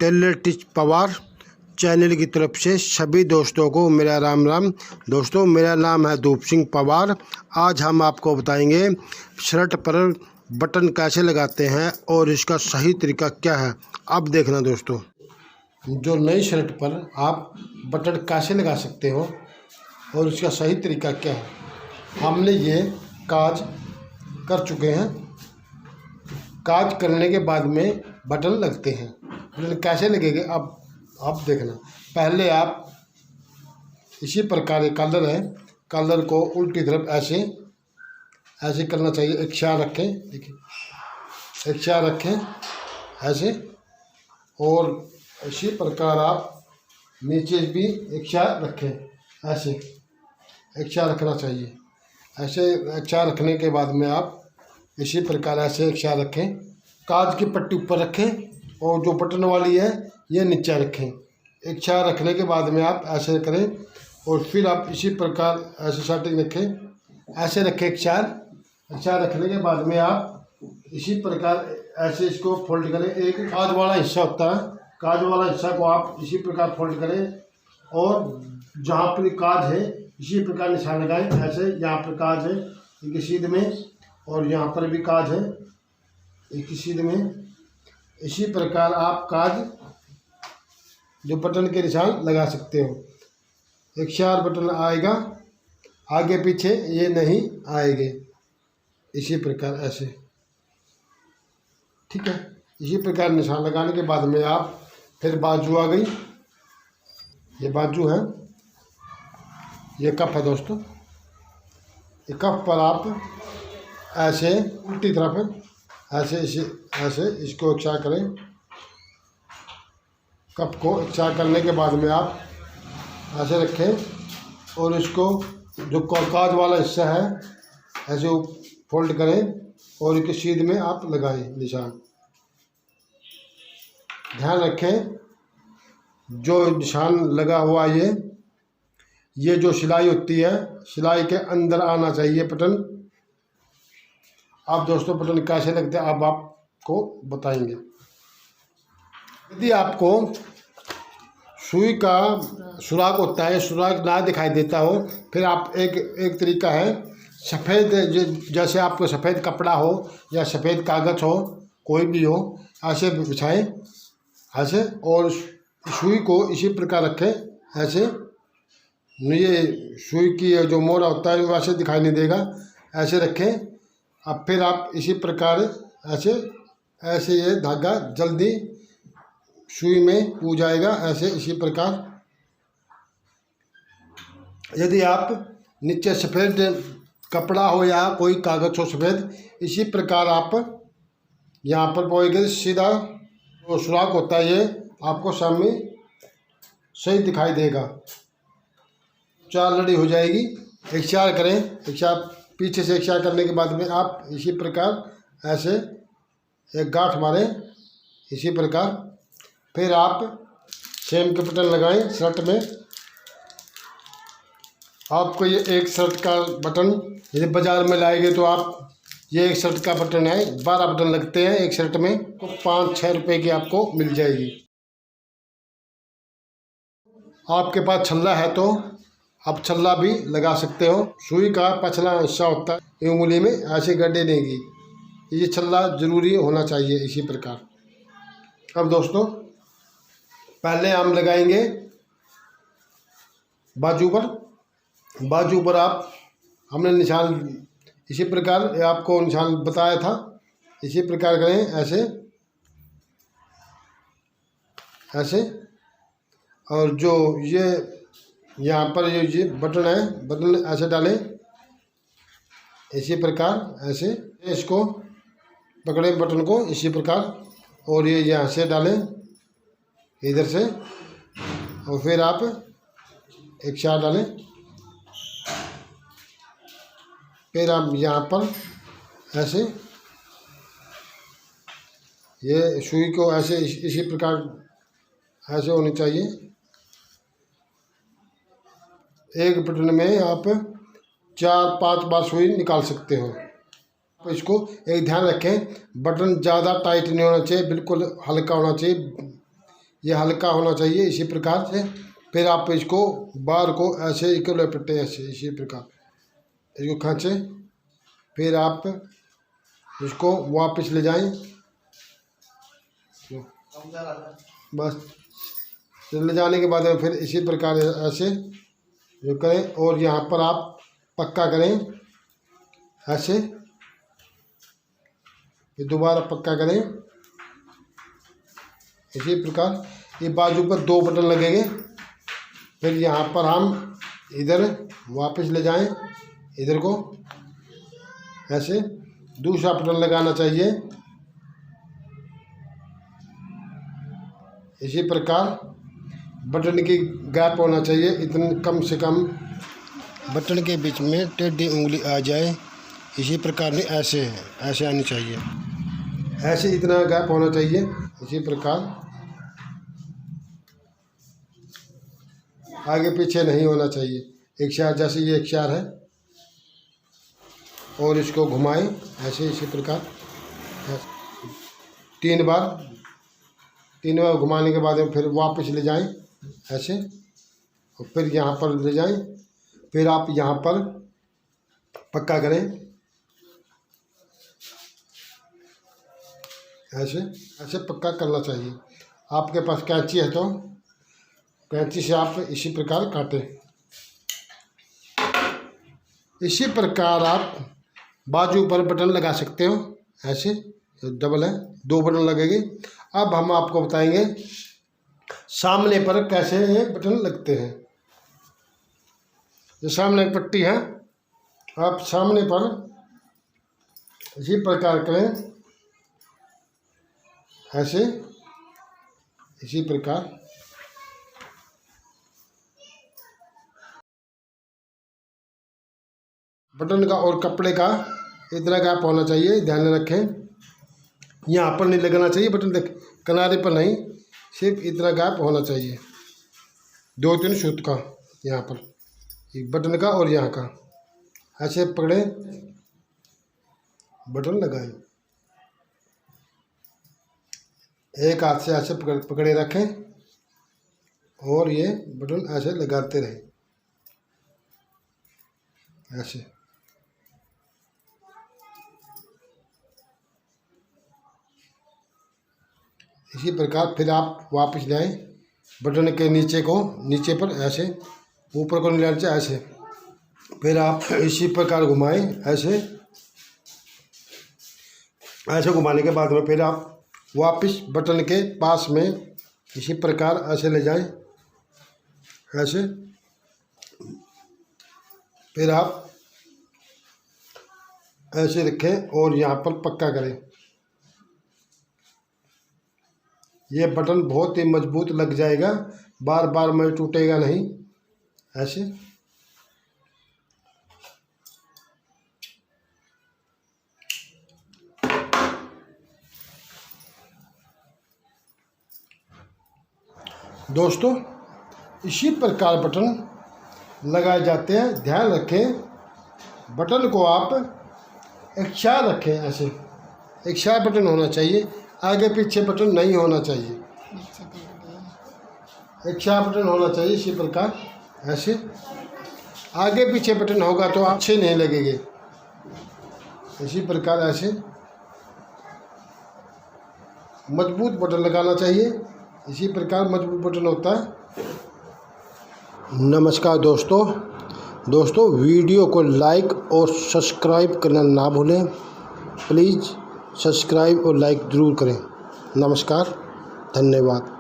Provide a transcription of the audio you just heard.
Taylor teach Pawar channel की तरफ से सभी दोस्तों को मेरा राम राम। दोस्तों, मेरा नाम है धूप सिंह पवार। आज हम आपको बताएंगे शर्ट पर बटन कैसे लगाते हैं और इसका सही तरीका क्या है। अब देखना दोस्तों, जो नई शर्ट पर आप बटन कैसे लगा सकते हो और इसका सही तरीका क्या है। हमने ये काज कर चुके हैं। काज करने के बाद में बटन लगते हैं। बटन कैसे लगेंगे अब देखना। पहले आप इसी प्रकार के कलर है, कलर को उल्टी तरफ ऐसे करना चाहिए। एक चार रखें, देखिए एक चार रखें ऐसे, और इसी प्रकार आप नीचे भी एक चार रखें, ऐसे एक चार रखना चाहिए। ऐसे एक चार रखने के बाद में आप इसी प्रकार ऐसे एक चार रखें। काज की पट्टी ऊपर रखें और जो बटन वाली है ये नीचे रखें। एक चार रखने के बाद में आप ऐसे करें और फिर आप इसी प्रकार ऐसे सेटिंग रखें, ऐसे रखें एक चार रखने के बाद में आप इसी प्रकार ऐसे इसको फोल्ड करें। एक काज वाला हिस्सा होता है, काज वाला हिस्सा को आप इसी प्रकार फोल्ड करें और जहाँ पर काज है इसी प्रकार निशान लगाएं। ऐसे यहाँ पर काज है एक सीध में और यहाँ पर भी काज है एक सीध में। इसी प्रकार आप काज जो बटन के निशान लगा सकते हो। एक चार बटन आएगा, आगे पीछे ये नहीं आएंगे। इसी प्रकार ऐसे, ठीक है। इसी प्रकार निशान लगाने के बाद में आप फिर बाजू आ गई, ये बाजू है, ये कप है दोस्तों। ये कप पर आप ऐसे उल्टी तरफ ऐसे इसको इकट्ठा करें। कप को इकट्ठा करने के बाद में आप ऐसे रखें और इसको जो काज वाला हिस्सा है ऐसे फोल्ड करें और इसके सीध में आप लगाएं निशान। ध्यान रखें, जो निशान लगा हुआ ये जो सिलाई होती है, सिलाई के अंदर आना चाहिए बटन। अब दोस्तों बटन कैसे लगते हैं अब आपको बताएंगे। यदि आपको सुई का सुराग होता है, सुराग ना दिखाई देता हो, फिर आप एक तरीका है, सफ़ेद जैसे आपको सफ़ेद कपड़ा हो या सफ़ेद कागज़ हो, कोई भी हो, ऐसे बिछाएं ऐसे और सुई को इसी प्रकार रखें ऐसे। ये सुई की जो मोड़ा होता है वैसे दिखाई नहीं देगा, ऐसे रखें। अब फिर आप इसी प्रकार ऐसे ये धागा जल्दी सुई में पू जाएगा, ऐसे इसी प्रकार। यदि आप नीचे सफ़ेद कपड़ा हो या कोई कागज़ हो सफ़ेद, इसी प्रकार आप यहाँ पर पोएंगे, सीधा जो सुराख होता है ये आपको सामने सही दिखाई देगा। चार लड़ी हो जाएगी। एक चार करें, एक चार पीछे से एक चार करने के बाद में आप इसी प्रकार ऐसे एक गांठ मारें इसी प्रकार। फिर आप सेम के बटन लगाएं शर्ट में। आपको ये एक शर्ट का बटन यदि बाज़ार में लाएंगे तो आप ये एक शर्ट का बटन है, 12 बटन लगते हैं एक शर्ट में, तो 5-6 रुपये की आपको मिल जाएगी। आपके पास छल्ला है तो आप छल्ला भी लगा सकते हो। सुई का पछला हिस्सा होता है, उंगली में ऐसे गड्ढे देंगी, ये छल्ला ज़रूरी होना चाहिए इसी प्रकार। अब दोस्तों पहले हम लगाएंगे बाजू पर आप हमने निशान इसी प्रकार आपको निशान बताया था, इसी प्रकार करें ऐसे। और जो ये यहाँ पर ये बटन है, बटन ऐसे डालें इसी प्रकार ऐसे। इसको पकड़ें बटन को इसी प्रकार और ये यहाँ से डालें इधर से, और फिर आप एक चार डालें। फिर आप यहाँ पर ऐसे ये सुई को ऐसे इसी प्रकार ऐसे होनी चाहिए। एक बटन में आप 4-5 बार सुई निकाल सकते हो। इसको एक ध्यान रखें, बटन ज़्यादा टाइट नहीं होना चाहिए, बिल्कुल हल्का होना चाहिए। ये हल्का होना चाहिए इसी प्रकार से। फिर आप इसको बार को ऐसे इक्वल लपेटे ऐसे इसी प्रकार इसको खींचे। फिर आप इसको वापस ले जाएं, बस ले जाने के बाद फिर इसी प्रकार ऐसे जो करें और यहाँ पर आप पक्का करें ऐसे। फिर दोबारा पक्का करें इसी प्रकार। ये बाजू पर 2 बटन लगेंगे। फिर यहाँ पर हम इधर वापस ले जाएं, इधर को ऐसे दूसरा बटन लगाना चाहिए इसी प्रकार। बटन की गैप होना चाहिए इतने कम से कम, बटन के बीच में टेढ़ी उंगली आ जाए इसी प्रकार। नहीं ऐसे ऐसे आनी चाहिए, ऐसे इतना गैप होना चाहिए इसी प्रकार। आगे पीछे नहीं होना चाहिए। एक चार जैसे ये एक चार है और इसको घुमाएं ऐसे इसी प्रकार 3 बार घुमाने के बाद फिर वापस ले जाएं ऐसे और फिर यहाँ पर ले जाएं। फिर आप यहाँ पर पक्का करें ऐसे ऐसे पक्का करना चाहिए। आपके पास कैंची है तो कैंची से आप इसी प्रकार काटें। इसी प्रकार आप बाजू पर बटन लगा सकते हो ऐसे, डबल है 2 बटन लगेंगे। अब हम आपको बताएंगे सामने पर कैसे ये बटन लगते हैं। ये सामने एक पट्टी है, आप सामने पर इसी प्रकार करें ऐसे इसी प्रकार। बटन का और कपड़े का इतना गैप होना चाहिए, ध्यान रखें। यहाँ पर नहीं लगना चाहिए बटन, देख किनारे पर नहीं, सिर्फ इतना गैप होना चाहिए 2-3 सूत का यहाँ पर, एक बटन का और यहाँ का। ऐसे पकड़े बटन लगाएं, एक हाथ से ऐसे पकड़े रखें और ये बटन ऐसे लगाते रहें ऐसे। इसी प्रकार फिर आप वापस जाएं, बटन के नीचे को नीचे पर ऐसे, ऊपर को नहीं लाना चाहिए ऐसे। फिर आप इसी प्रकार घुमाएं ऐसे ऐसे। घुमाने के बाद में फिर आप वापस बटन के पास में इसी प्रकार ऐसे ले जाएं ऐसे। फिर आप ऐसे रखें और यहाँ पर पक्का करें। ये बटन बहुत ही मजबूत लग जाएगा, बार बार में टूटेगा नहीं ऐसे। दोस्तों इसी प्रकार बटन लगाए जाते हैं। ध्यान रखें बटन को आप एक चार रखें ऐसे, एक चार बटन होना चाहिए, आगे पीछे बटन नहीं होना चाहिए, एक चार बटन होना चाहिए इसी प्रकार ऐसे। आगे पीछे बटन होगा तो अच्छे नहीं लगेंगे इसी प्रकार ऐसे। मजबूत बटन लगाना चाहिए इसी प्रकार, मजबूत बटन होता है। नमस्कार दोस्तों वीडियो को लाइक और सब्सक्राइब करना ना भूलें। प्लीज़ सब्सक्राइब और लाइक ज़रूर करें। नमस्कार, धन्यवाद।